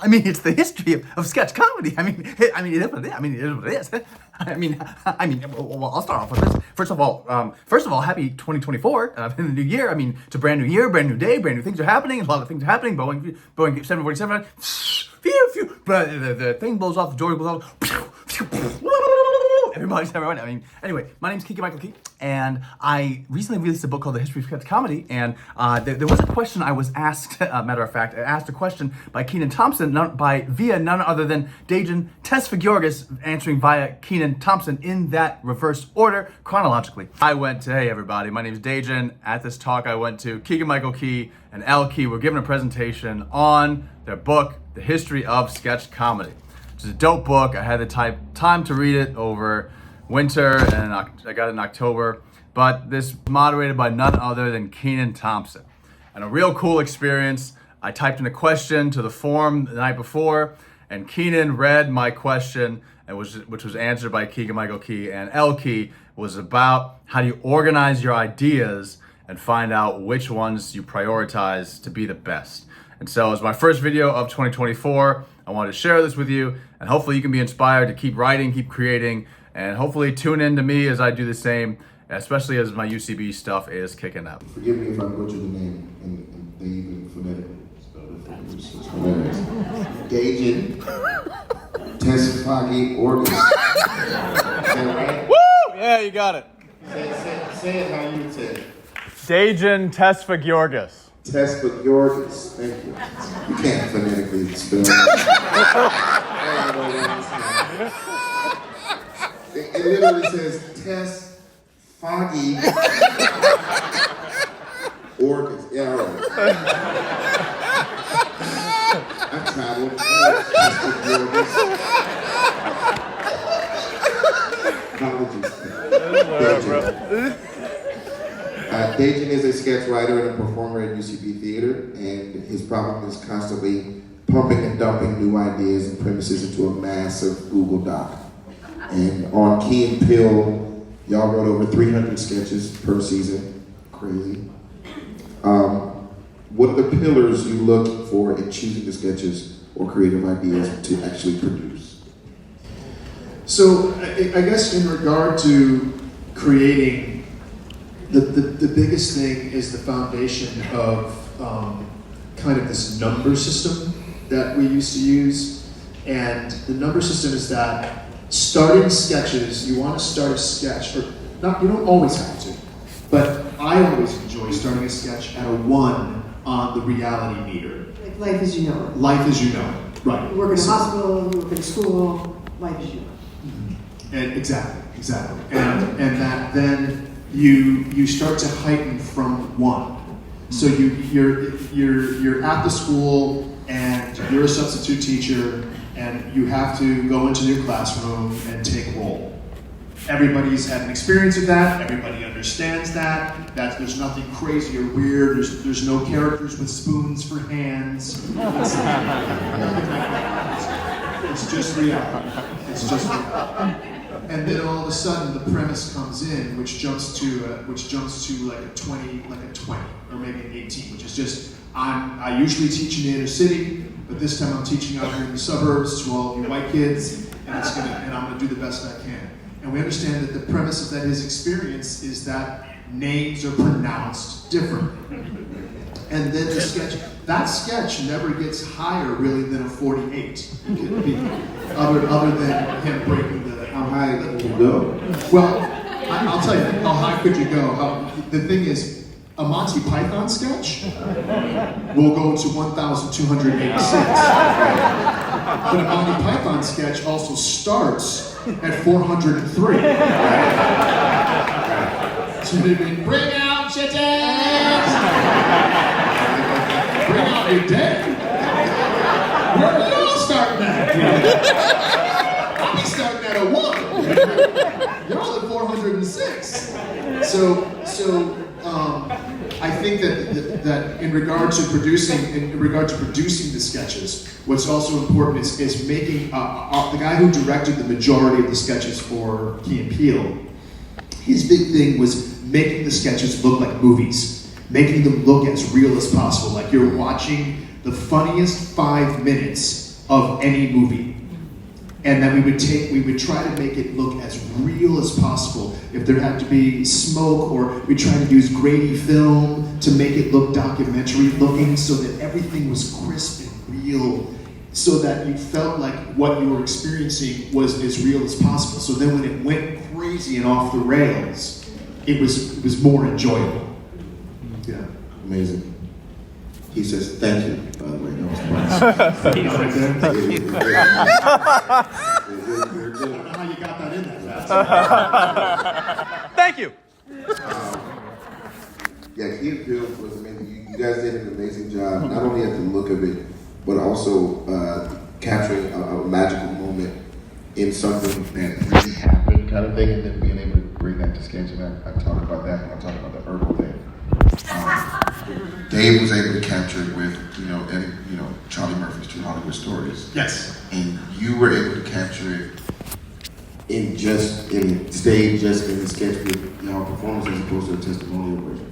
I mean, it's the history of sketch comedy. I mean, it is what it is. It is what it is. Well, I'll start off with this. First of all, happy 2024 in the new year. I mean, it's a brand new year, brand new day, brand new things are happening. A lot of things are happening. Boeing 747. But the thing blows off, the door blows off. Everybody's everyone. I mean, anyway, my name's Keegan-Michael Key, and I recently released a book called The History of Sketch Comedy, and there was a question I was asked, matter of fact, I asked a question by Keenan Thompson, via none other than Dejan Tesfagyorgis, answering via Keenan Thompson in that reverse order, chronologically. I went to, hey everybody, my name's Dejan. At this talk I went to Keegan-Michael Key and ELLE Key were giving a presentation on their book, The History of Sketch Comedy. Which is a dope book. I had the time to read it over winter, and I got it in October. But this moderated by none other than Keenan Thompson. And a real cool experience. I typed in a question to the forum the night before, and Keenan read my question, which was answered by Keegan-Michael Key. And ELLE Key was about how do you organize your ideas and find out which ones you prioritize to be the best. And so as my first video of 2024, I wanted to share this with you, and hopefully you can be inspired to keep writing, keep creating, and hopefully tune in to me as I do the same, especially as my UCB stuff is kicking up. Forgive me if I butcher the name, and they even phonetically spelled it. It's hilarious. Dejan Tesfagyorgis. Is that right? Woo! Yeah, you got it. Say it how you said it. Dejan Tesfagyorgis. Tesfagyorgis. Thank you. You can't phonetically spell it. It literally says Tesfagyorgis. Yeah, all right. I've traveled. Tesfagyorgis. Apologies. Dejan is a sketch writer and a performer at UCB Theater, and his problem is constantly pumping and dumping new ideas and premises into a massive Google Doc. And on Key and Peele, y'all wrote over 300 sketches per season. Crazy. What are the pillars you look for in choosing the sketches or creative ideas to actually produce? So I guess in regard to creating, the biggest thing is the foundation of kind of this number system that we used to use. And the number system is that starting sketches, you want to start a sketch, or not, you don't always have to, but I always enjoy starting a sketch at a 1 on the reality meter. Like life as you know it. Life as you know it, right. You work in a hospital, you work in a school, life as you know it. And exactly. And that then you start to heighten from 1. So you're at the school and you're a substitute teacher and you have to go into your classroom and take roll. Everybody's had an experience of that. Everybody understands that there's nothing crazy or weird. There's no characters with spoons for hands. It's just reality. It's just reality. And then all of a sudden the premise comes in, which jumps to like a 20, or maybe an 18, which is just I usually teach in the inner city, but this time I'm teaching out here in the suburbs to all of you white kids, and I'm gonna do the best I can. And we understand that the premise of his experience is that names are pronounced differently. And then that sketch never gets higher really than a 48, other than him breaking the. How high can you go? Well, I'll tell you, how high could you go? The thing is, a Monty Python sketch will go to 1,286. But a Monty Python sketch also starts at 403. So they've been, bring out your dead! Bring out your dead? Where are you all starting at? I'll be starting at a 1. You're all at 406. So I think that in regard to producing the sketches, what's also important is making the guy who directed the majority of the sketches for Key and Peele. His big thing was making the sketches look like movies, making them look as real as possible, like you're watching the funniest 5 minutes of any movie. And then we would try to make it look as real as possible. If there had to be smoke, or we tried to use grainy film to make it look documentary looking, so that everything was crisp and real, so that you felt like what you were experiencing was as real as possible. So then when it went crazy and off the rails, it was more enjoyable. Yeah. Amazing. He says, thank you, by the way. That was I don't know how you got that in there, fast. Thank you. Yeah, Key and Peele was amazing. You guys did an amazing job, not only at the look of it, but also capturing a magical moment in something that really happened, kind of thing, and then being able to bring that to sketch. And I talk about that when I talk about the herbal thing. Dave was able to capture it with, Charlie Murphy's True Hollywood Stories. Yes. And you were able to capture it in the sketch with y'all performance as opposed to a testimonial version.